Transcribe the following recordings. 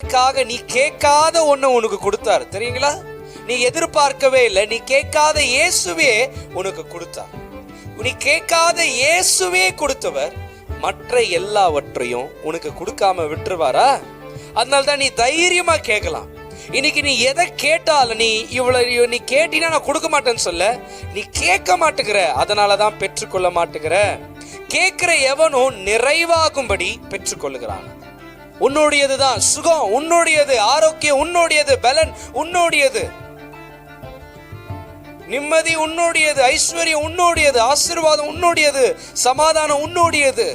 நீ கேட்காத ஒண்ணு உனக்கு கொடுத்தாரு தெரியுங்களா? நீ எதிர்பார்க்கவே இல்லை, நீ கேட்காத இயேசுவே உனக்கு கொடுத்தார். நீ கேட்காத இயேசுவே கொடுத்தவர் மற்ற எல்லாவற்றையும் உனக்கு கொடுக்காம விட்டுருவாரா? அதனால்தான் நீ தைரியமா கேட்கலாம். இன்னைக்கு நீ எதை கேட்டாலும் நீ கேட்டீங்கன்னா நான் கொடுக்க மாட்டேன்னு சொல்ல, நீ கேட்க மாட்டேங்கிற, அதனாலதான் பெற்றுக்கொள்ள மாட்டேங்கிற. கேட்கிற எவனும் நிறைவாகும்படி பெற்றுக்கொள்ளுகிறான். உன்னுடையதுதான் சுகம், உன்னுடையது ஆரோக்கியம், உன்னுடையது பலன், உன்னுடையது நிம்மதி, உன்னுடையது ஐஸ்வர்யம், உன்னுடையது ஆசீர்வாதம், உன்னுடையது சமாதானம், உன்னுடையது.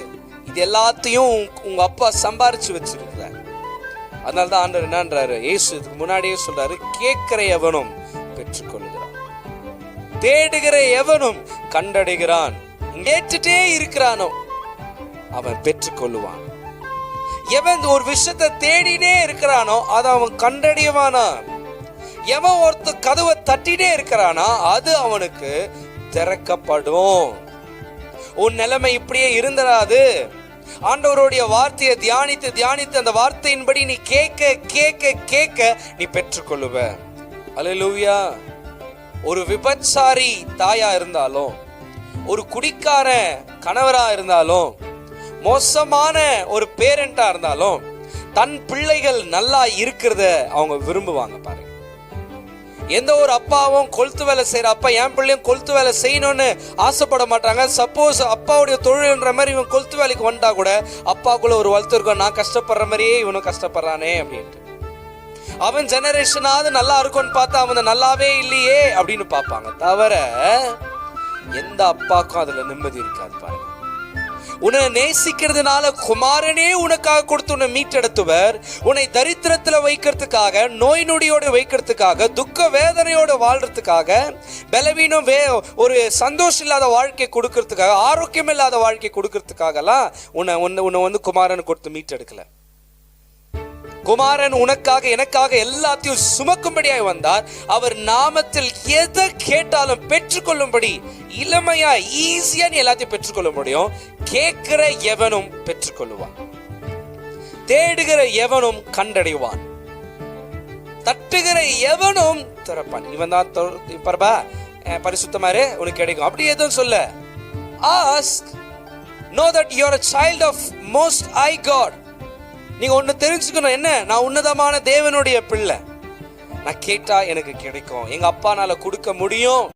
இது எல்லாத்தையும் உங்க அப்பா சம்பாரிச்சு வச்சிருக்கிறார். அதனாலதான் ஆண்டவர் என்னன்றாரு, இயேசு இதுக்கு முன்னாடியே சொல்றாரு, கேட்கிற எவனும் பெற்றுக்கொள்கிறான், தேடுகிற எவனும் கண்டடைகிறான், கேட்டுட்டே இருக்கிறானோ அவன் பெற்றுக்கொள்ளுவான். எவன் ஒரு விஷயத்தை தேடினே இருக்கிறானோ அதை அவன் கண்டடையவானா. எவன் ஒருத்த கதவை தட்டினே இருக்கிறானா அது அவனுக்கு திறக்கப்படும். உன் நிலைமை இப்படியே இருந்துடாது. ஆண்டவருடைய வார்த்தையை தியானித்து தியானித்து அந்த வார்த்தையின்படி நீ கேட்க கேட்க கேட்க நீ பெற்றுக்கொள்ளுவ. அல்லேலூயா. ஒரு விபச்சாரி தாயா இருந்தாலும், ஒரு குடிக்கார கணவரா இருந்தாலும், மோசமான ஒரு பேரண்டா இருந்தாலும், தன் பிள்ளைகள் நல்லா இருக்கிறத அவங்க விரும்புவாங்க. பாருங்க, எந்த ஒரு அப்பாவும் கொளுத்து வேலை செய்யற அப்பா என் பிள்ளையும் கொளுத்து வேலை செய்யணும்னு ஆசைப்பட மாட்டாங்க. சப்போஸ் அப்பாவுடைய தொழில்ன்ற மாதிரி இவன் கொளுத்து வேலைக்கு வந்துட்டா கூட அப்பாக்குள்ள ஒரு வளர்த்து இருக்கும், நான் கஷ்டப்படுற மாதிரியே இவனும் கஷ்டப்படுறானே அப்படின்ட்டு. அவன் ஜெனரேஷனாவது நல்லா இருக்கும்னு பார்த்தா அவன் நல்லாவே இல்லையே அப்படின்னு பார்ப்பாங்க. தவிர எந்த அப்பாக்கும் அதுல நிம்மதி இருக்காது. பாருங்க, உன்னை நேசிக்கிறதுனால குமாரனே உனக்காக கொடுத்து உன்னை மீட்டெடுத்தவர், உன்னை தரித்திரத்துல வைக்கிறதுக்காக, நோய் நொடியோட வைக்கிறதுக்காக, துக்க வேதனையோட வாழ்றதுக்காக, பலவீனம் ஒரு சந்தோஷம் இல்லாத வாழ்க்கை கொடுக்கறதுக்காக, ஆரோக்கியம் இல்லாத வாழ்க்கை கொடுக்கறதுக்காகலாம் உன்னை குமாரன் கொடுத்து மீட்டெடுக்கல. குமாரன் உனக்காக எனக்காக எல்லாத்தையும் சுமக்கும்படியாய் வந்தார். அவர் நாமத்தில் எதை கேட்டாலும் பெற்றுக்கொள்ளும்படி இளமையா ஈஸியா நீ எல்லாத்தையும் பெற்றுக்கொள்ள முடியும். கேட்கிற எவனும் பெற்றுக்கொள்ளுவான், தேடுகிற எவனும் கண்டடைவான், தட்டுகிற எவனும் திறப்பான். இவன் தான் பரபா பரிசுத்தமாரு உனக்கு கிடைக்கும் அப்படி எதுவும் சொல்ல. Ask, know that you are a child of most high God. நீங்க ஒண்ணு தெரிஞ்சுக்கணும், என்ன, நான் உன்னதமான தேவனுடைய பிள்ளை. நான் கேட்டா எனக்கு கிடைக்கும், எங்க அப்பானால கொடுக்க முடியும்.